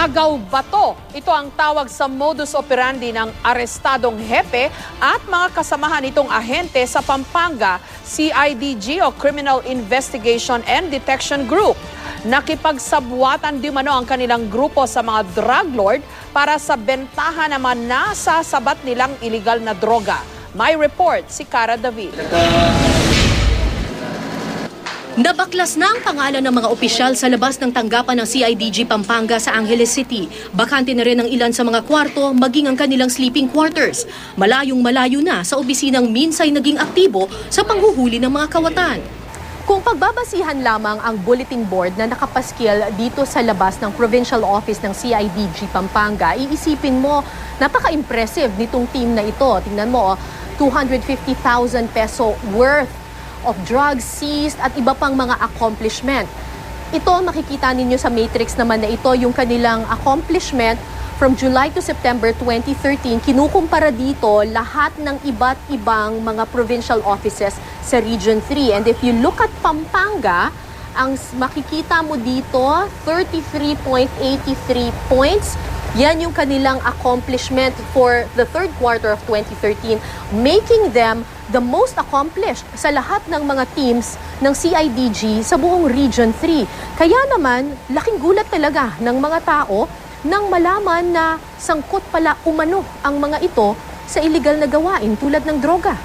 Agaw bato. Ito ang tawag sa modus operandi ng arestadong hepe at mga kasamahan nitong ahente sa Pampanga CIDG o Criminal Investigation and Detection Group. Nakipagsabwatan di mano ang kanilang grupo sa mga drug lord para sa bentahan naman na sasabat nilang iligal na droga. May report si Cara David. Nabaklas na ang pangalan ng mga opisyal sa labas ng tanggapan ng CIDG Pampanga sa Angeles City. Bakante na rin ang ilan sa mga kwarto, maging ang kanilang sleeping quarters. Malayong-malayo na sa obisinang minsay naging aktibo sa panghuhuli ng mga kawatan. Kung pagbabasihan lamang ang bulletin board na nakapaskil dito sa labas ng provincial office ng CIDG Pampanga, iisipin mo, napaka-impressive nitong team na ito. Tingnan mo, 250,000 peso worth of drugs seized at iba pang mga accomplishment. Ito makikita ninyo sa matrix naman na ito yung kanilang accomplishment from July to September 2013. Kinukumpara dito lahat ng iba't ibang mga provincial offices sa Region 3. And if you look at Pampanga, ang makikita mo dito 33.83 points. Yan yung kanilang accomplishment for the third quarter of 2013, making them the most accomplished sa lahat ng mga teams ng CIDG sa buong Region 3. Kaya naman, laking gulat talaga ng mga tao nang malaman na sangkot pala umano ang mga ito sa illegal na gawain tulad ng droga.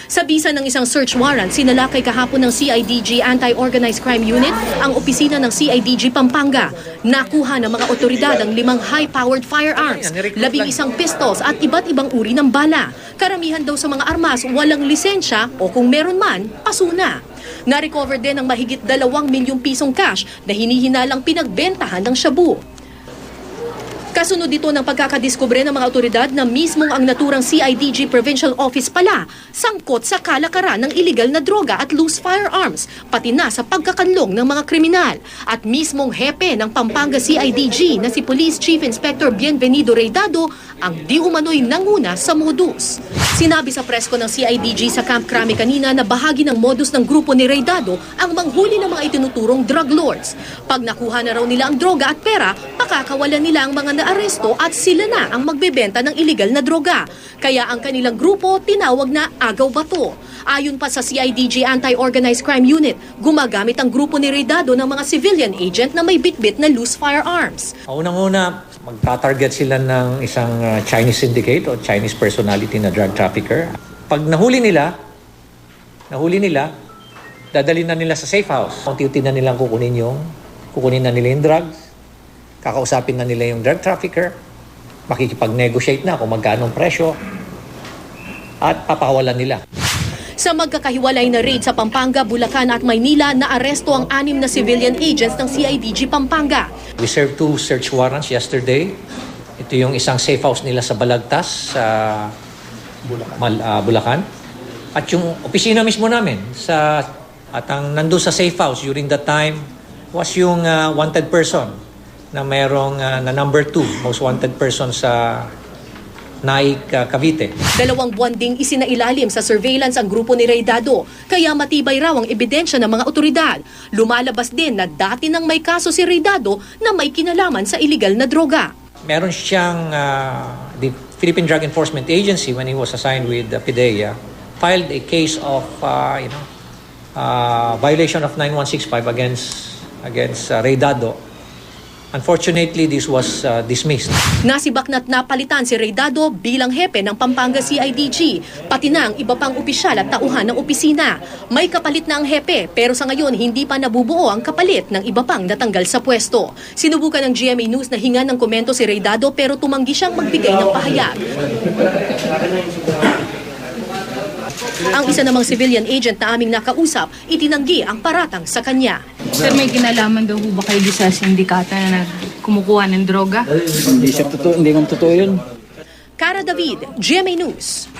Sa bisa ng isang search warrant, sinalakay kahapon ng CIDG Anti-Organized Crime Unit ang opisina ng CIDG Pampanga. Nakuha ng mga otoridad ang 5 high-powered firearms, 11 pistols at iba't ibang uri ng bala. Karamihan daw sa mga armas walang lisensya o kung meron man, pasuna. Na-recover din ang mahigit 2 milyong pisong cash na hinihinalang pinagbentahan ng shabu. Kasunod dito ng pagkakadiskubre ng mga otoridad na mismong ang naturang CIDG Provincial Office pala sangkot sa kalakaran ng illegal na droga at loose firearms, pati na sa pagkakanlong ng mga kriminal. At mismong hepe ng Pampanga CIDG na si Police Chief Inspector Bienvenido Reydado ang di umano'y nanguna sa modus. Sinabi sa presko ng CIDG sa Camp Crame kanina na bahagi ng modus ng grupo ni Reydado ang manghuli ng mga itinuturong drug lords. Pag nakuha na raw nila ang droga at pera, pakakawalan nila ang mga naaresto at sila na ang magbebenta ng iligal na droga. Kaya ang kanilang grupo tinawag na Agaw Bato. Ayon pa sa CIDG Anti-Organized Crime Unit, gumagamit ang grupo ni Reydado ng mga civilian agent na may bitbit na loose firearms. Unang-una, magtatarget sila ng isang Chinese syndicate o Chinese personality na drug trafficker. Pag nahuli nila, dadalhin na nila sa safe house. Unti-unti na nilang kukunin na nila yung drugs, kakausapin na nila yung drug trafficker, makikipag-negotiate na kung magkano ang presyo, at papakawalan nila. Sa magkakahiwalay na raid sa Pampanga, Bulacan at Maynila, naaresto ang 6 na civilian agents ng CIDG Pampanga. We served 2 search warrants yesterday. Ito yung isang safe house nila sa Balagtas, sa Bulacan. At yung opisina mismo namin, at ang nandun sa safe house during that time was yung wanted person na mayroong na number 2, most wanted person sa Naik, Cavite. 2 buwan ding isinailalim sa surveillance ang grupo ni Reydado, kaya matibay raw ang ebidensya ng mga otoridad. Lumalabas din na dati nang may kaso si Reydado na may kinalaman sa illegal na droga. Meron siyang, the Philippine Drug Enforcement Agency, when he was assigned with PIDEA, filed a case of violation of 9165 against Reydado. Unfortunately, this was dismissed. Nasibak na't napalitan si Reydado bilang hepe ng Pampanga CIDG, pati na ang iba pang opisyal at tauhan ng opisina. May kapalit na ang hepe, pero sa ngayon hindi pa nabubuo ang kapalit ng iba pang natanggal sa pwesto. Sinubukan ng GMA News na hingan ng komento si Reydado pero tumanggi siyang magbigay ng pahayag. Ang isa namang civilian agent na aming nakausap, itinanggi ang paratang sa kanya. Sir, may kinalaman daw ba kayo sa sindikata na kumukuha ng droga? Hindi nga totoo yun. Cara David, GMA News.